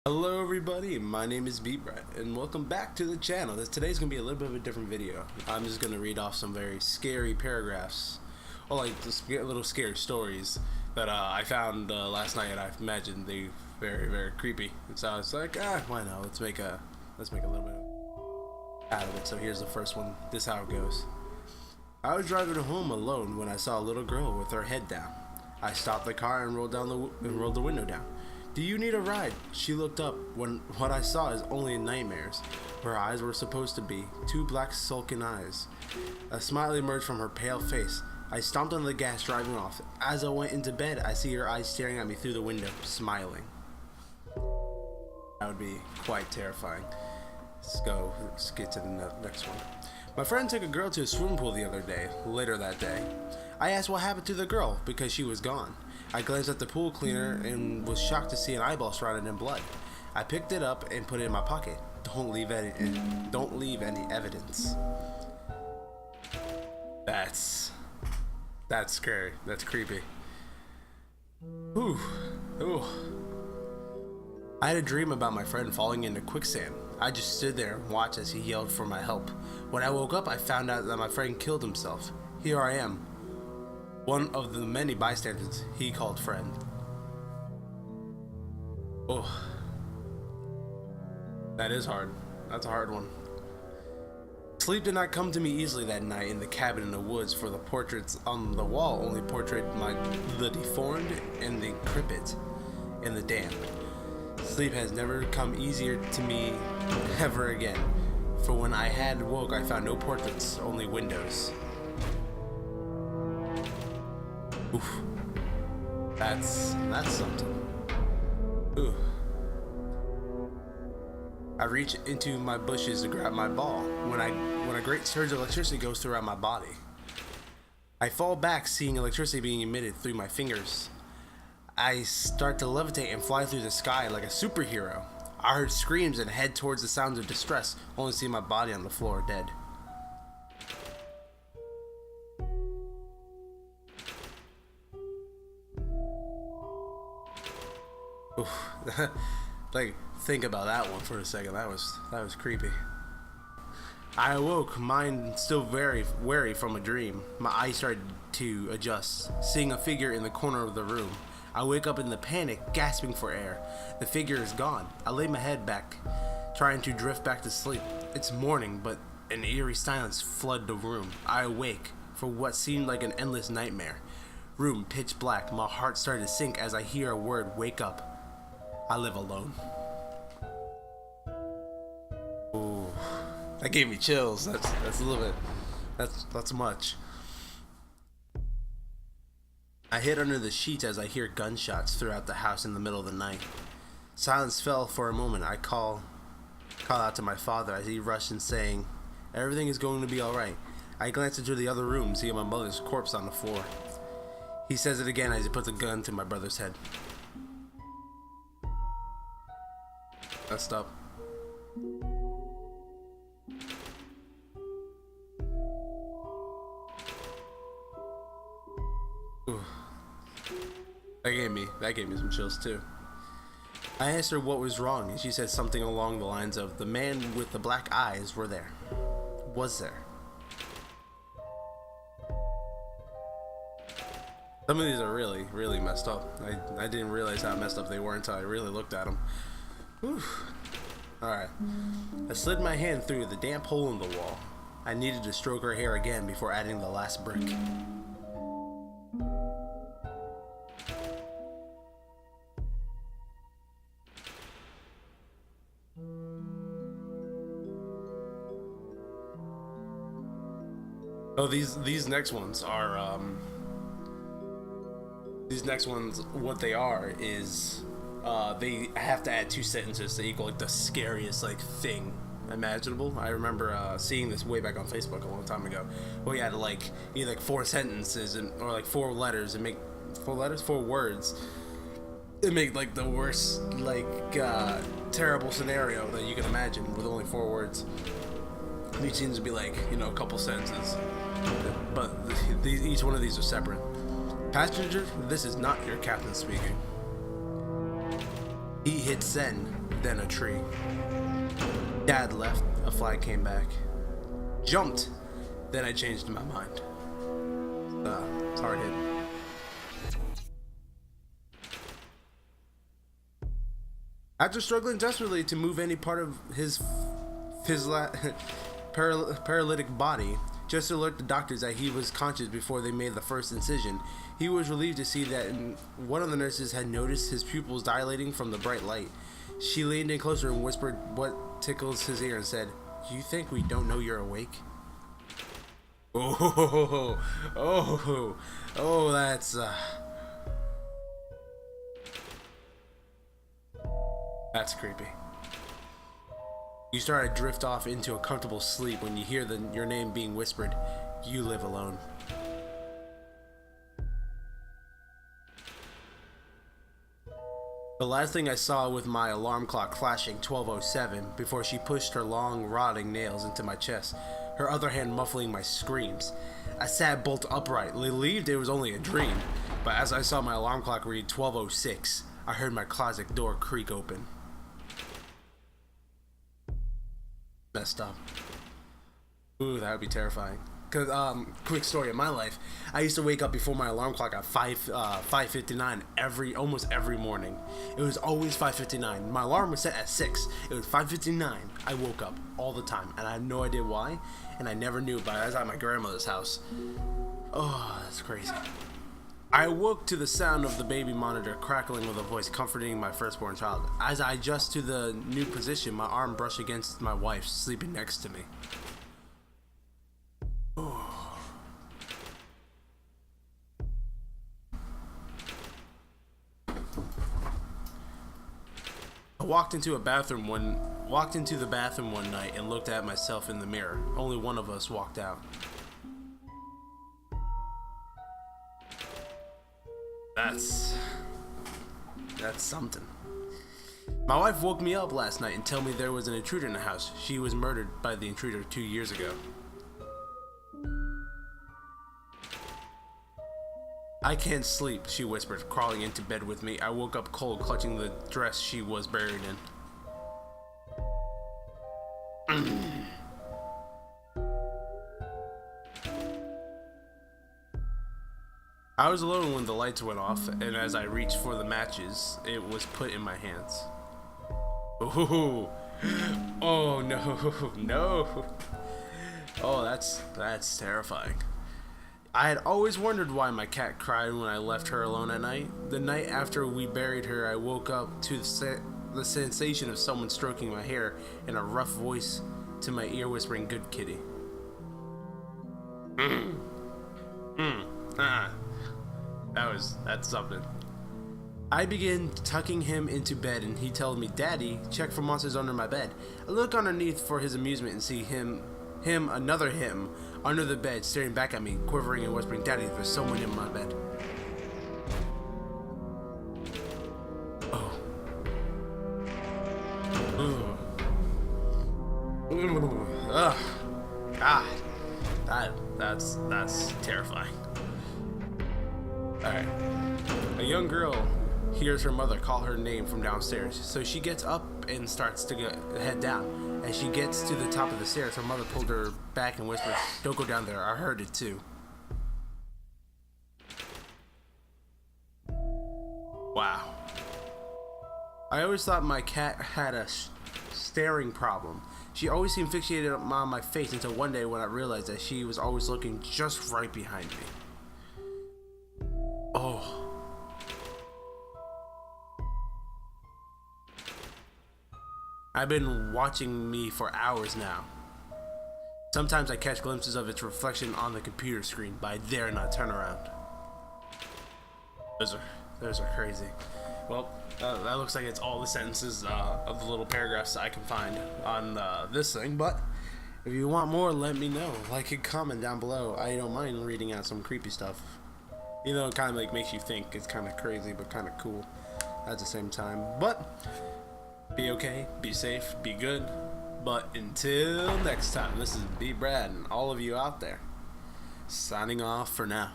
Hello everybody, my name is B-Brett, and welcome back to the channel. Today's going to be a little bit of a different video. I'm just going to read off some very scary paragraphs, or like little scary stories that I found last night, and I imagined they very creepy. And so I was like, why not? Let's make a little bit out of it. So here's the first one. This is how it goes. I was driving home alone when I saw a little girl with her head down. I stopped the car and rolled the window down. "Do you need a ride?" She looked up. When what I saw is only in nightmares. Her eyes were supposed to be two black sunken eyes. A smile emerged from her pale face. I stomped on the gas, driving off. As I went into bed, I see her eyes staring at me through the window, smiling. That would be quite terrifying. Let's get to the next one. My friend took a girl to a swimming pool the other day. Later that day, I asked what happened to the girl because she was gone. I glanced at the pool cleaner and was shocked to see an eyeball surrounded in blood. I picked it up and put it in my pocket. Don't leave any evidence. That's scary. That's creepy. Ooh. I had a dream about my friend falling into quicksand. I just stood there and watched as he yelled for my help. When I woke up, I found out that my friend killed himself. Here I am, one of the many bystanders he called friend. Oh, that is hard. That's a hard one. Sleep did not come to me easily that night in the cabin in the woods, for the portraits on the wall only portrayed the deformed and the decrepit and the damned. Sleep has never come easier to me ever again, for when I had woke, I found no portraits, only windows. Oof. That's something. Ooh. I reach into my bushes to grab my ball when a great surge of electricity goes throughout my body. I fall back, seeing electricity being emitted through my fingers. I start to levitate and fly through the sky like a superhero. I heard screams and head towards the sounds of distress, only see my body on the floor dead. Oof. Like, think about that one for a second. That was creepy. I awoke, mind still very wary from a dream. My eyes started to adjust, seeing a figure in the corner of the room. I wake up in the panic, gasping for air. The figure is gone. I lay my head back, trying to drift back to sleep. It's morning, but an eerie silence flooded the room. I awake for what seemed like an endless nightmare. Room pitch black. My heart started to sink as I hear a word, "Wake up." I live alone. Ooh, that gave me chills. That's a little bit. That's much. I hid under the sheets as I hear gunshots throughout the house in the middle of the night. Silence fell for a moment. I call out to my father as he rushed in, saying, "Everything is going to be all right." I glance into the other room, seeing my mother's corpse on the floor. He says it again as he puts a gun to my brother's head. Messed up. Ooh. That gave me some chills too. I asked her what was wrong, and she said something along the lines of, "The man with the black eyes was there." Some of these are really messed up. I didn't realize how messed up they were until I really looked at them. Whew. Alright. I slid my hand through the damp hole in the wall. I needed to stroke her hair again before adding the last brick. Oh, these next ones are what they are is they have to add two sentences to equal like the scariest thing imaginable. I remember seeing this way back on Facebook a long time ago, where you had to either four sentences or four letters and make four words and make the worst terrible scenario that you can imagine with only four words. Each seems to be a couple sentences, but each one of these are separate. "Passenger, this is not your captain speaking." He hit send. then a tree. Dad left, a flag came back. Jumped, then I changed my mind. It's hard hit. After struggling desperately to move any part of his paralytic body, just to alert the doctors that he was conscious before they made the first incision, he was relieved to see that one of the nurses had noticed his pupils dilating from the bright light. She leaned in closer and whispered what tickles his ear and said, "You think we don't know you're awake?" Oh, that's creepy. You start to drift off into a comfortable sleep when you hear your name being whispered. You live alone. The last thing I saw with my alarm clock flashing 12:07 before she pushed her long, rotting nails into my chest, her other hand muffling my screams. I sat bolt upright, relieved it was only a dream, but as I saw my alarm clock read 12:06, I heard my closet door creak open. Messed up. Ooh, that would be terrifying. Cause quick story of my life, I used to wake up before my alarm clock at 5:59 almost every morning. It was always 5:59. My alarm was set at 6. It was 5:59. I woke up all the time, and I have no idea why, and I never knew. But I was at my grandmother's house. Oh, that's crazy. I awoke to the sound of the baby monitor crackling with a voice comforting my firstborn child. As I adjust to the new position, my arm brushed against my wife sleeping next to me. Oh. I walked into the bathroom one night and looked at myself in the mirror. Only one of us walked out. That's something. My wife woke me up last night and told me there was an intruder in the house. She was murdered by the intruder 2 years ago. I can't sleep, she whispered, crawling into bed with me. I woke up cold, clutching the dress she was buried in. I was alone when the lights went off, and as I reached for the matches, it was put in my hands. Ooh. Oh no, no. Oh, that's terrifying. I had always wondered why my cat cried when I left her alone at night. The night after we buried her, I woke up to the sensation of someone stroking my hair and a rough voice to my ear whispering, "Good kitty." That's something. I began tucking him into bed and he told me, "Daddy, check for monsters under my bed." I look underneath for his amusement and see another him, under the bed, staring back at me, quivering and whispering, "Daddy, there's someone in my bed." Oh. Ugh. God. That's terrifying. Alright. A young girl hears her mother call her name from downstairs, so she gets up and starts to head down. As she gets to the top of the stairs, her mother pulled her back and whispered, "Don't go down there, I heard it too." Wow. I always thought my cat had a staring problem. She always seemed fixated on my face until one day when I realized that she was always looking just right behind me. Oh. I've been watching me for hours now. Sometimes I catch glimpses of its reflection on the computer screen, but I dare not turn around. Those are crazy. Well, that looks like it's all the sentences of the little paragraphs I can find on this thing, but if you want more, let me know. Like and comment down below. I don't mind reading out some creepy stuff. You know, it kind of like makes you think. It's kind of crazy, but kind of cool at the same time. But be okay, be safe, be good. But until next time, this is B Brad and all of you out there, signing off for now.